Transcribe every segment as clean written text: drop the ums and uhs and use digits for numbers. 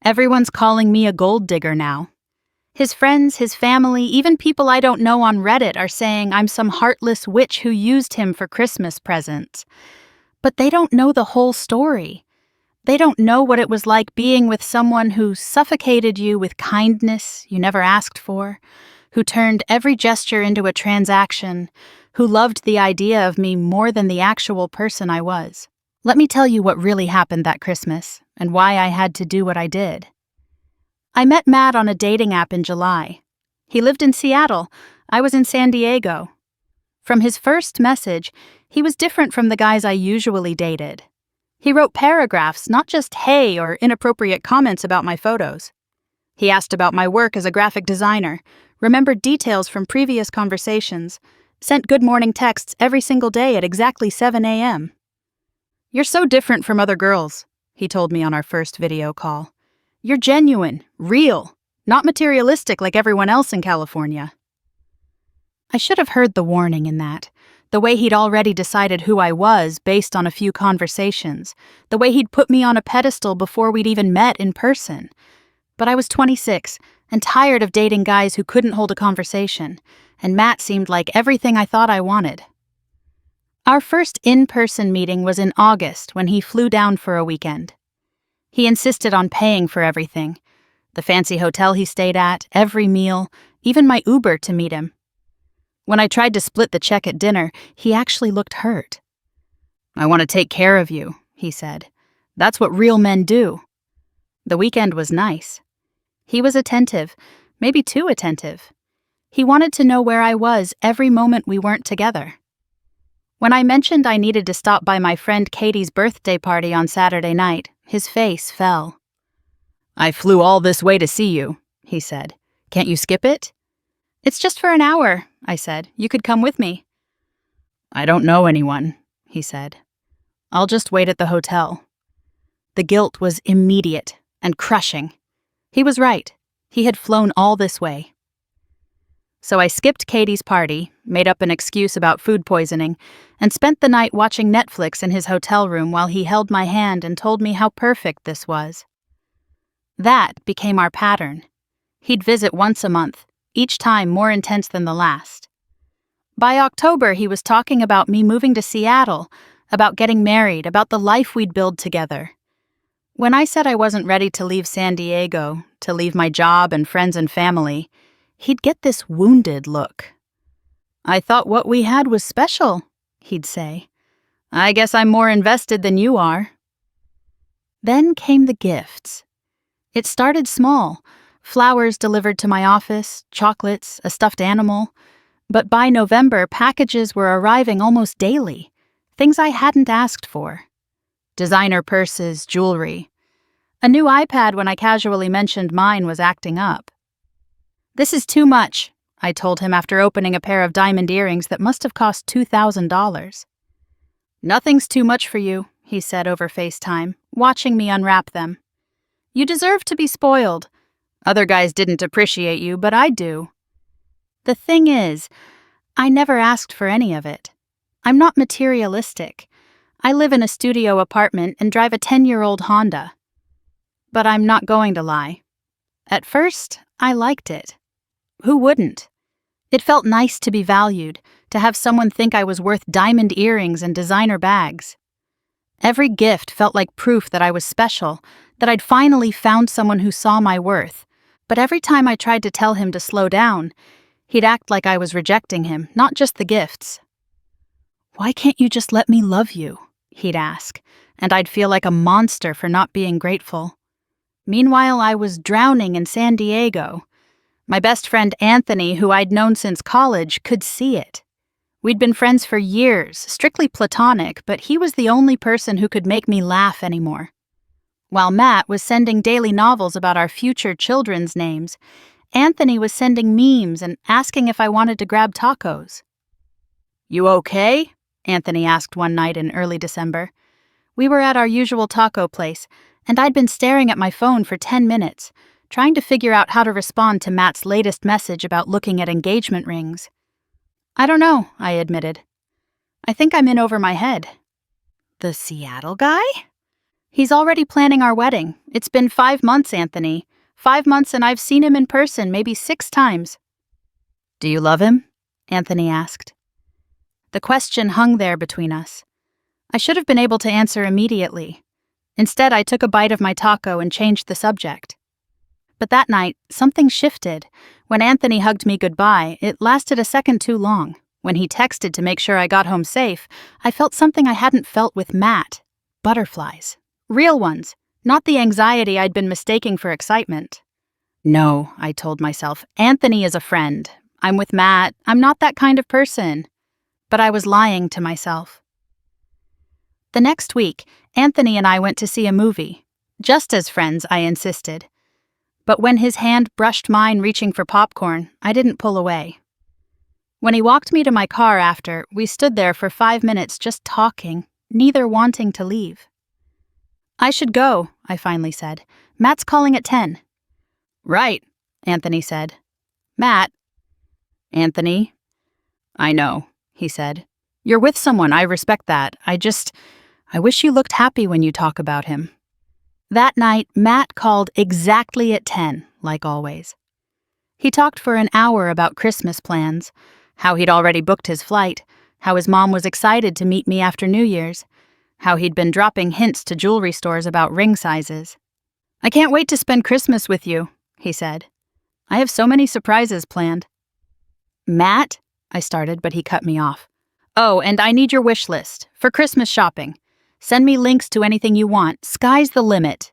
Everyone's calling me a gold digger now. His friends, his family, even people I don't know on Reddit are saying I'm some heartless witch who used him for Christmas presents. But they don't know the whole story. They don't know what it was like being with someone who suffocated you with kindness you never asked for, who turned every gesture into a transaction, who loved the idea of me more than the actual person I was. Let me tell you what really happened that Christmas and why I had to do what I did. I met Matt on a dating app in July. He lived in Seattle. I was in San Diego. From his first message, he was different from the guys I usually dated. He wrote paragraphs, not just hey or inappropriate comments about my photos. He asked about my work as a graphic designer, remembered details from previous conversations, sent good morning texts every single day at exactly 7 a.m. "You're so different from other girls," he told me on our first video call. "You're genuine, real, not materialistic like everyone else in California." I should have heard the warning in that, the way he'd already decided who I was based on a few conversations, the way he'd put me on a pedestal before we'd even met in person. But I was 26 and tired of dating guys who couldn't hold a conversation, and Matt seemed like everything I thought I wanted. Our first in-person meeting was in August when he flew down for a weekend. He insisted on paying for everything. The fancy hotel he stayed at, every meal, even my Uber to meet him. When I tried to split the check at dinner, he actually looked hurt. "I want to take care of you," he said. "That's what real men do." The weekend was nice. He was attentive, maybe too attentive. He wanted to know where I was every moment we weren't together. When I mentioned I needed to stop by my friend Katie's birthday party on Saturday night, his face fell. "I flew all this way to see you," he said. "Can't you skip it?" "It's just for an hour," I said. "You could come with me." "I don't know anyone," he said. "I'll just wait at the hotel." The guilt was immediate and crushing. He was right. He had flown all this way. So I skipped Katie's party, made up an excuse about food poisoning, and spent the night watching Netflix in his hotel room while he held my hand and told me how perfect this was. That became our pattern. He'd visit once a month, each time more intense than the last. By October, he was talking about me moving to Seattle, about getting married, about the life we'd build together. When I said I wasn't ready to leave San Diego, to leave my job and friends and family, he'd get this wounded look. "I thought what we had was special," he'd say. "I guess I'm more invested than you are." Then came the gifts. It started small, flowers delivered to my office, chocolates, a stuffed animal. But by November, packages were arriving almost daily, things I hadn't asked for. Designer purses, jewelry. A new iPad when I casually mentioned mine was acting up. "This is too much," I told him after opening a pair of diamond earrings that must have cost $2,000. "Nothing's too much for you," he said over FaceTime, watching me unwrap them. "You deserve to be spoiled. Other guys didn't appreciate you, but I do." The thing is, I never asked for any of it. I'm not materialistic. I live in a studio apartment and drive a 10-year-old Honda. But I'm not going to lie. At first, I liked it. Who wouldn't? It felt nice to be valued, to have someone think I was worth diamond earrings and designer bags. Every gift felt like proof that I was special, that I'd finally found someone who saw my worth. But every time I tried to tell him to slow down, he'd act like I was rejecting him, not just the gifts. "Why can't you just let me love you?" he'd ask, and I'd feel like a monster for not being grateful. Meanwhile, I was drowning in San Diego. My best friend Anthony, who I'd known since college, could see it. We'd been friends for years, strictly platonic, but he was the only person who could make me laugh anymore. While Matt was sending daily novels about our future children's names, Anthony was sending memes and asking if I wanted to grab tacos. "You okay?" Anthony asked one night in early December. We were at our usual taco place, and I'd been staring at my phone for 10 minutes, trying to figure out how to respond to Matt's latest message about looking at engagement rings. "I don't know," I admitted. "I think I'm in over my head." "The Seattle guy?" He's already planning our wedding. It's been 5 months, Anthony. 5 months, and I've seen him in person maybe 6 times. Do you love him? Anthony asked. The question hung there between us. I should have been able to answer immediately. Instead, I took a bite of my taco and changed the subject. But that night, something shifted. When Anthony hugged me goodbye, it lasted a second too long. When he texted to make sure I got home safe, I felt something I hadn't felt with Matt. Butterflies. Real ones, not the anxiety I'd been mistaking for excitement. No, I told myself, Anthony is a friend. I'm with Matt. I'm not that kind of person. But I was lying to myself. The next week, Anthony and I went to see a movie. Just as friends, I insisted. But when his hand brushed mine reaching for popcorn, I didn't pull away. When he walked me to my car after, we stood there for 5 minutes just talking, neither wanting to leave. I should go, I finally said. Matt's calling at 10. Right, Anthony said. Matt. Anthony. I know, he said. You're with someone, I respect that. I wish you looked happy when you talk about him. That night, Matt called exactly at 10, like always. He talked for an hour about Christmas plans, how he'd already booked his flight, how his mom was excited to meet me after New Year's, how he'd been dropping hints to jewelry stores about ring sizes. I can't wait to spend Christmas with you, he said. I have so many surprises planned. Matt, I started, but he cut me off. Oh, and I need your wish list for Christmas shopping. Send me links to anything you want. Sky's the limit.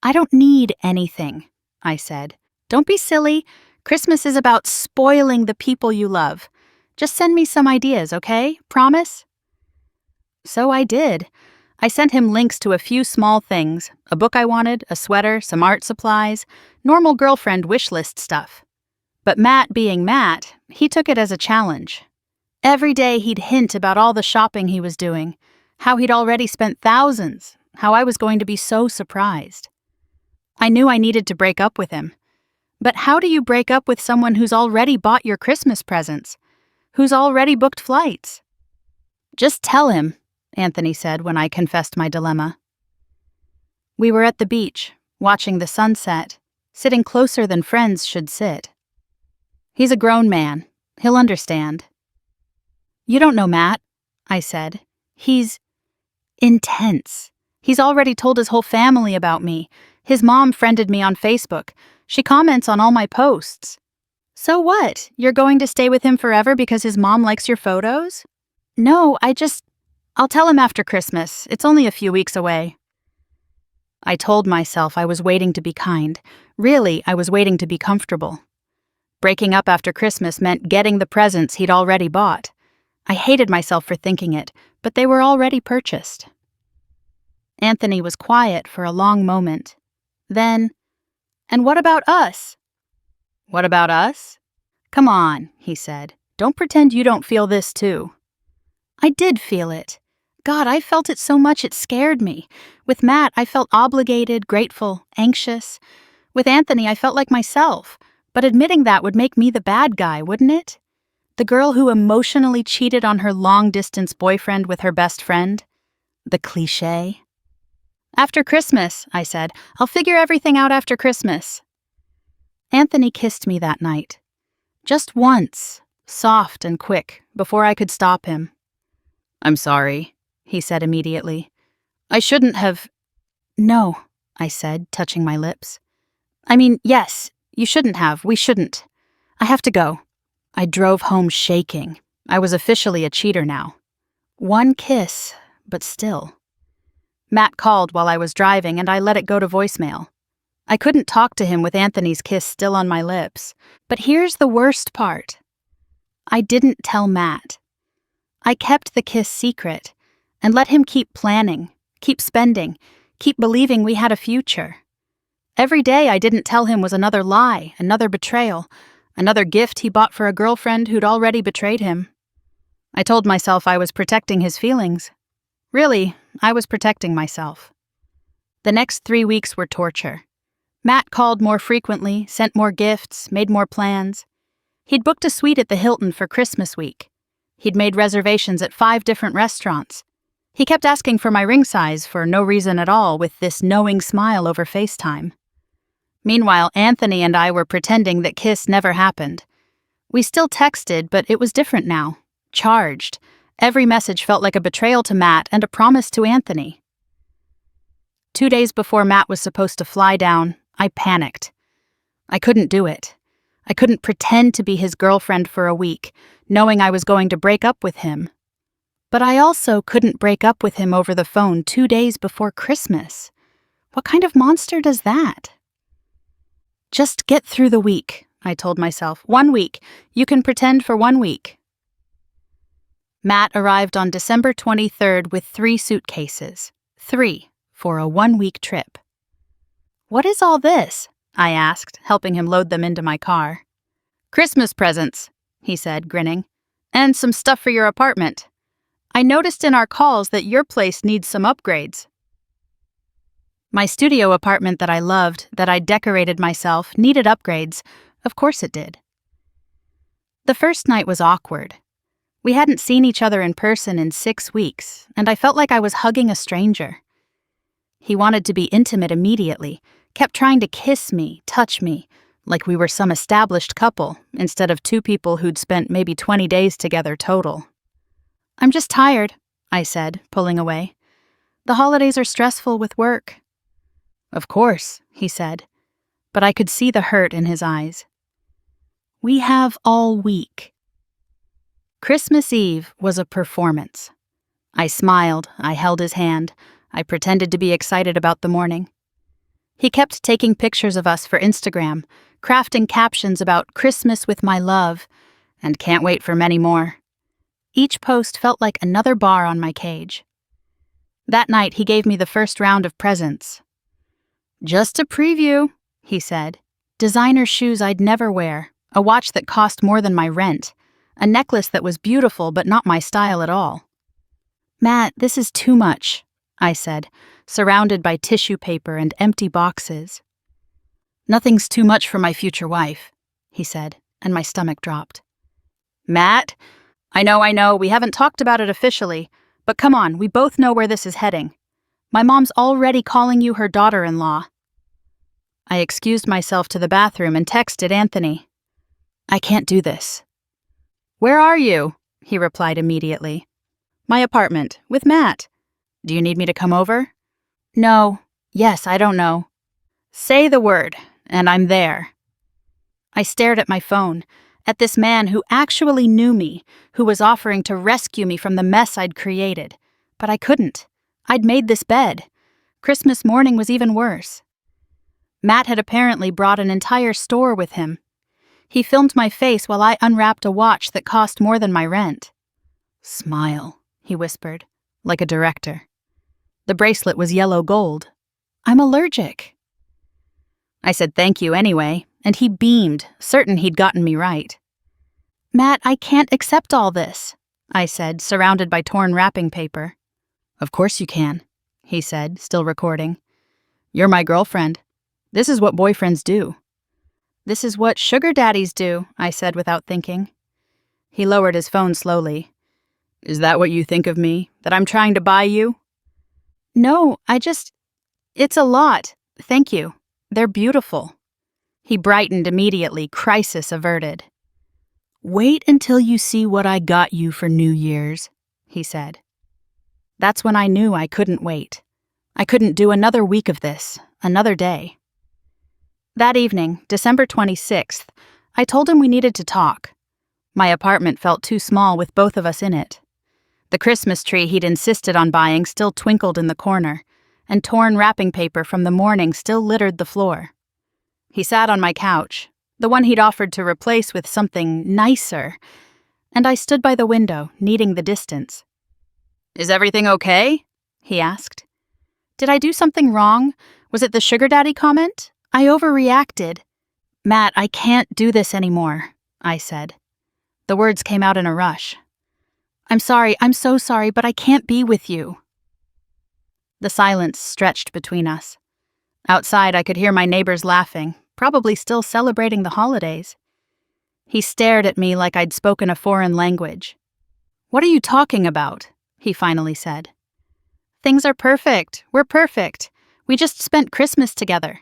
I don't need anything, I said. Don't be silly. Christmas is about spoiling the people you love. Just send me some ideas, okay? Promise? So I did. I sent him links to a few small things, a book I wanted, a sweater, some art supplies, normal girlfriend wish list stuff. But Matt being Matt, he took it as a challenge. Every day he'd hint about all the shopping he was doing, how he'd already spent thousands, how I was going to be so surprised. I knew I needed to break up with him. But how do you break up with someone who's already bought your Christmas presents? Who's already booked flights? Just tell him, Anthony said when I confessed my dilemma. We were at the beach, watching the sunset, sitting closer than friends should sit. He's a grown man. He'll understand. You don't know Matt, I said. He's intense. He's already told his whole family about me. His mom friended me on Facebook. She comments on all my posts. So what? You're going to stay with him forever because his mom likes your photos? No, I'll tell him after Christmas. It's only a few weeks away. I told myself I was waiting to be kind. Really, I was waiting to be comfortable. Breaking up after Christmas meant getting the presents he'd already bought. I hated myself for thinking it, but they were already purchased. Anthony was quiet for a long moment. Then, and what about us? What about us? Come on, he said. Don't pretend you don't feel this too. I did feel it. God, I felt it so much it scared me. With Matt, I felt obligated, grateful, anxious. With Anthony, I felt like myself. But admitting that would make me the bad guy, wouldn't it? The girl who emotionally cheated on her long-distance boyfriend with her best friend? The cliché. After Christmas, I said. I'll figure everything out after Christmas. Anthony kissed me that night. Just once, soft and quick, before I could stop him. I'm sorry, he said immediately. I shouldn't have... No, I said, touching my lips. I mean, yes, you shouldn't have. We shouldn't. I have to go. I drove home shaking. I was officially a cheater now. One kiss, but still. Matt called while I was driving, and I let it go to voicemail. I couldn't talk to him with Anthony's kiss still on my lips. But here's the worst part. I didn't tell Matt. I kept the kiss secret and let him keep planning, keep spending, keep believing we had a future. Every day I didn't tell him was another lie, another betrayal, another gift he bought for a girlfriend who'd already betrayed him. I told myself I was protecting his feelings. Really, I was protecting myself. The next 3 weeks were torture. Matt called more frequently, sent more gifts, made more plans. He'd booked a suite at the Hilton for Christmas week. He'd made reservations at 5 different restaurants. He kept asking for my ring size for no reason at all with this knowing smile over FaceTime. Meanwhile, Anthony and I were pretending that kiss never happened. We still texted, but it was different now. Charged. Every message felt like a betrayal to Matt and a promise to Anthony. 2 days before Matt was supposed to fly down, I panicked. I couldn't do it. I couldn't pretend to be his girlfriend for a week, knowing I was going to break up with him. But I also couldn't break up with him over the phone 2 days before Christmas. What kind of monster does that? Just get through the week, I told myself. 1 week. You can pretend for 1 week. Matt arrived on December 23rd with 3 suitcases. 3 for a 1-week trip. What is all this? I asked, helping him load them into my car. Christmas presents, he said, grinning. And some stuff for your apartment. I noticed in our calls that your place needs some upgrades. My studio apartment that I loved, that I decorated myself, needed upgrades. Of course it did. The first night was awkward. We hadn't seen each other in person in 6 weeks, and I felt like I was hugging a stranger. He wanted to be intimate immediately, kept trying to kiss me, touch me, like we were some established couple, instead of 2 people who'd spent maybe 20 days together total. I'm just tired, I said, pulling away. The holidays are stressful with work. Of course, he said, but I could see the hurt in his eyes. We have all week. Christmas Eve was a performance. I smiled, I held his hand, I pretended to be excited about the morning. He kept taking pictures of us for Instagram, crafting captions about Christmas with my love, and can't wait for many more. Each post felt like another bar on my cage. That night, he gave me the first round of presents. Just a preview, he said. Designer shoes I'd never wear, a watch that cost more than my rent, a necklace that was beautiful but not my style at all. Matt, this is too much, I said, surrounded by tissue paper and empty boxes. Nothing's too much for my future wife, he said, and my stomach dropped. Matt, I know, we haven't talked about it officially, but come on, we both know where this is heading. My mom's already calling you her daughter-in-law. I excused myself to the bathroom and texted Anthony. I can't do this. Where are you? He replied immediately. My apartment, with Matt. Do you need me to come over? No. Yes, I don't know. Say the word, and I'm there. I stared at my phone, at this man who actually knew me, who was offering to rescue me from the mess I'd created. But I couldn't. I'd made this bed. Christmas morning was even worse. Matt had apparently brought an entire store with him. He filmed my face while I unwrapped a watch that cost more than my rent. Smile, he whispered, like a director. The bracelet was yellow gold. I'm allergic. I said thank you anyway, and he beamed, certain he'd gotten me right. Matt, I can't accept all this, I said, surrounded by torn wrapping paper. Of course you can, he said, still recording. You're my girlfriend. This is what boyfriends do. This is what sugar daddies do, I said without thinking. He lowered his phone slowly. Is that what you think of me? That I'm trying to buy you? No, it's a lot. Thank you. They're beautiful. He brightened immediately, crisis averted. Wait until you see what I got you for New Year's, he said. That's when I knew I couldn't wait. I couldn't do another week of this, another day. That evening, December 26th, I told him we needed to talk. My apartment felt too small with both of us in it. The Christmas tree he'd insisted on buying still twinkled in the corner, and torn wrapping paper from the morning still littered the floor. He sat on my couch, the one he'd offered to replace with something nicer, and I stood by the window, needing the distance. Is everything okay? He asked. Did I do something wrong? Was it the sugar daddy comment? I overreacted. Matt, I can't do this anymore, I said. The words came out in a rush. I'm so sorry, but I can't be with you. The silence stretched between us. Outside, I could hear my neighbors laughing, probably still celebrating the holidays. He stared at me like I'd spoken a foreign language. What are you talking about? He finally said. Things are perfect. We're perfect. We just spent Christmas together.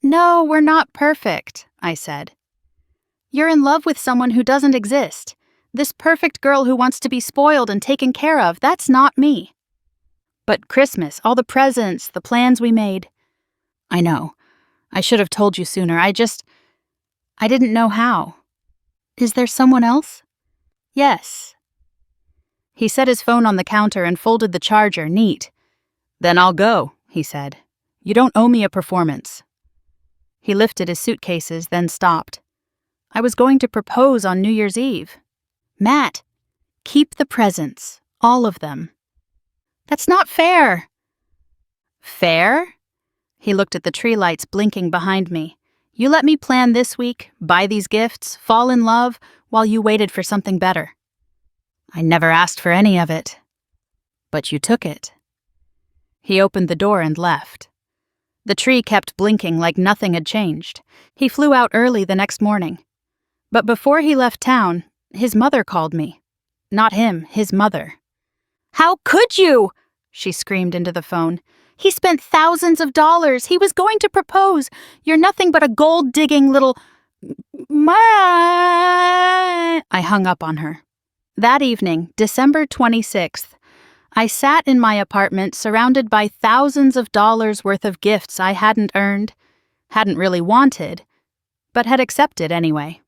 No, we're not perfect, I said. You're in love with someone who doesn't exist. This perfect girl who wants to be spoiled and taken care of, that's not me. But Christmas, all the presents, the plans we made. I know. I should have told you sooner. I didn't know how. Is there someone else? Yes. He set his phone on the counter and folded the charger neat. Then I'll go, he said. You don't owe me a performance. He lifted his suitcases, then stopped. I was going to propose on New Year's Eve. Matt, keep the presents, all of them. That's not fair. Fair? He looked at the tree lights blinking behind me. You let me plan this week, buy these gifts, fall in love, while you waited for something better. I never asked for any of it. But you took it. He opened the door and left. The tree kept blinking like nothing had changed. He flew out early the next morning. But before he left town, his mother called me. Not him, his mother. How could you? She screamed into the phone. He spent thousands of dollars. He was going to propose. You're nothing but a gold-digging little... I hung up on her. That evening, December 26th, I sat in my apartment surrounded by thousands of dollars worth of gifts I hadn't earned, hadn't really wanted, but had accepted anyway.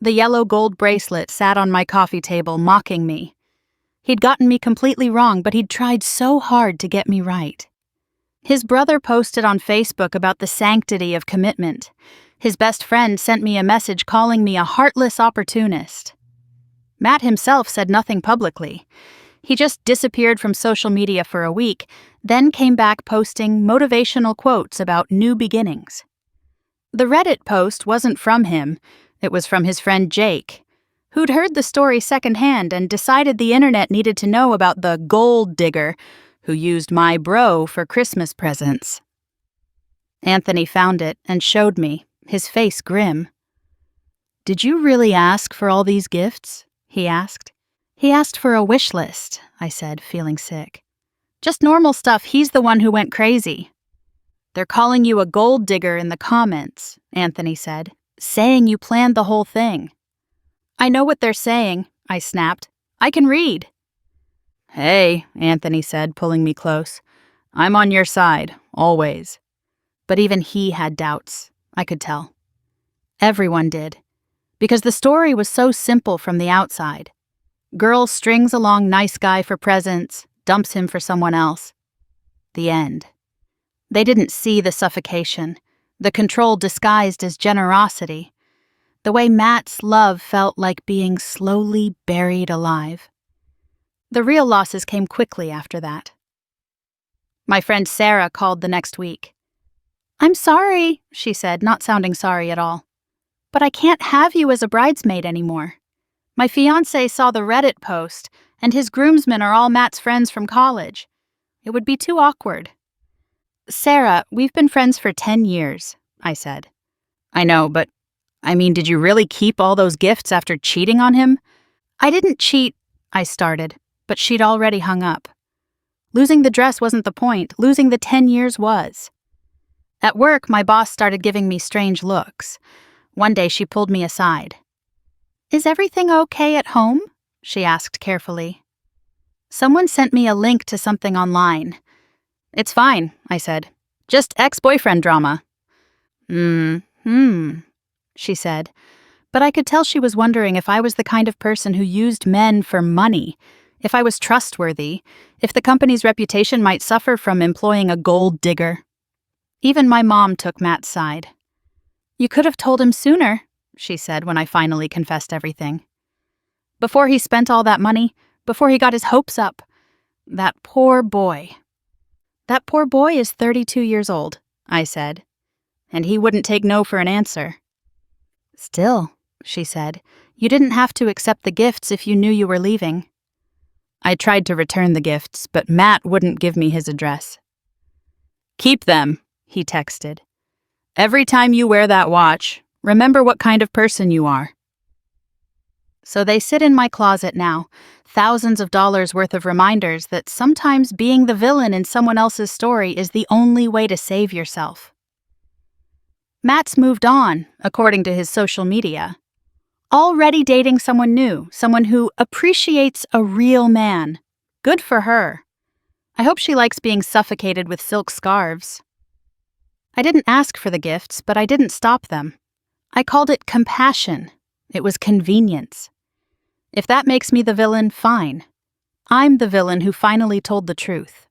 The yellow gold bracelet sat on my coffee table mocking me. He'd gotten me completely wrong, but he'd tried so hard to get me right. His brother posted on Facebook about the sanctity of commitment. His best friend sent me a message calling me a heartless opportunist. Matt himself said nothing publicly. He just disappeared from social media for a week, then came back posting motivational quotes about new beginnings. The Reddit post wasn't from him. It was from his friend Jake, who'd heard the story secondhand and decided the internet needed to know about the gold digger who used my bro for Christmas presents. Anthony found it and showed me, his face grim. Did you really ask for all these gifts? He asked. He asked for a wish list, I said, feeling sick. Just normal stuff. He's the one who went crazy. They're calling you a gold digger in the comments, Anthony said, saying you planned the whole thing. I know what they're saying, I snapped. I can read. Hey, Anthony said, pulling me close. I'm on your side, always. But even he had doubts, I could tell. Everyone did. Because the story was so simple from the outside. Girl strings along nice guy for presents, dumps him for someone else. The end. They didn't see the suffocation, the control disguised as generosity, the way Matt's love felt like being slowly buried alive. The real losses came quickly after that. My friend Sarah called the next week. I'm sorry, she said, not sounding sorry at all. But I can't have you as a bridesmaid anymore. My fiancé saw the Reddit post, and his groomsmen are all Matt's friends from college. It would be too awkward. Sarah, we've been friends for 10 years, I said. I know, but, did you really keep all those gifts after cheating on him? I didn't cheat, I started, but she'd already hung up. Losing the dress wasn't the point, losing the 10 years was. At work, my boss started giving me strange looks. One day she pulled me aside. Is everything okay at home? She asked carefully. Someone sent me a link to something online. It's fine, I said. Just ex-boyfriend drama. She said. But I could tell she was wondering if I was the kind of person who used men for money, if I was trustworthy, if the company's reputation might suffer from employing a gold digger. Even my mom took Matt's side. You could have told him sooner, she said when I finally confessed everything. Before he spent all that money, before he got his hopes up. That poor boy. That poor boy is 32 years old, I said. And he wouldn't take no for an answer. Still, she said, you didn't have to accept the gifts if you knew you were leaving. I tried to return the gifts, but Matt wouldn't give me his address. Keep them, he texted. Every time you wear that watch, remember what kind of person you are. So they sit in my closet now, thousands of dollars worth of reminders that sometimes being the villain in someone else's story is the only way to save yourself. Matt's moved on, according to his social media. Already dating someone new, someone who appreciates a real man. Good for her. I hope she likes being suffocated with silk scarves. I didn't ask for the gifts, but I didn't stop them. I called it compassion. It was convenience. If that makes me the villain, fine. I'm the villain who finally told the truth.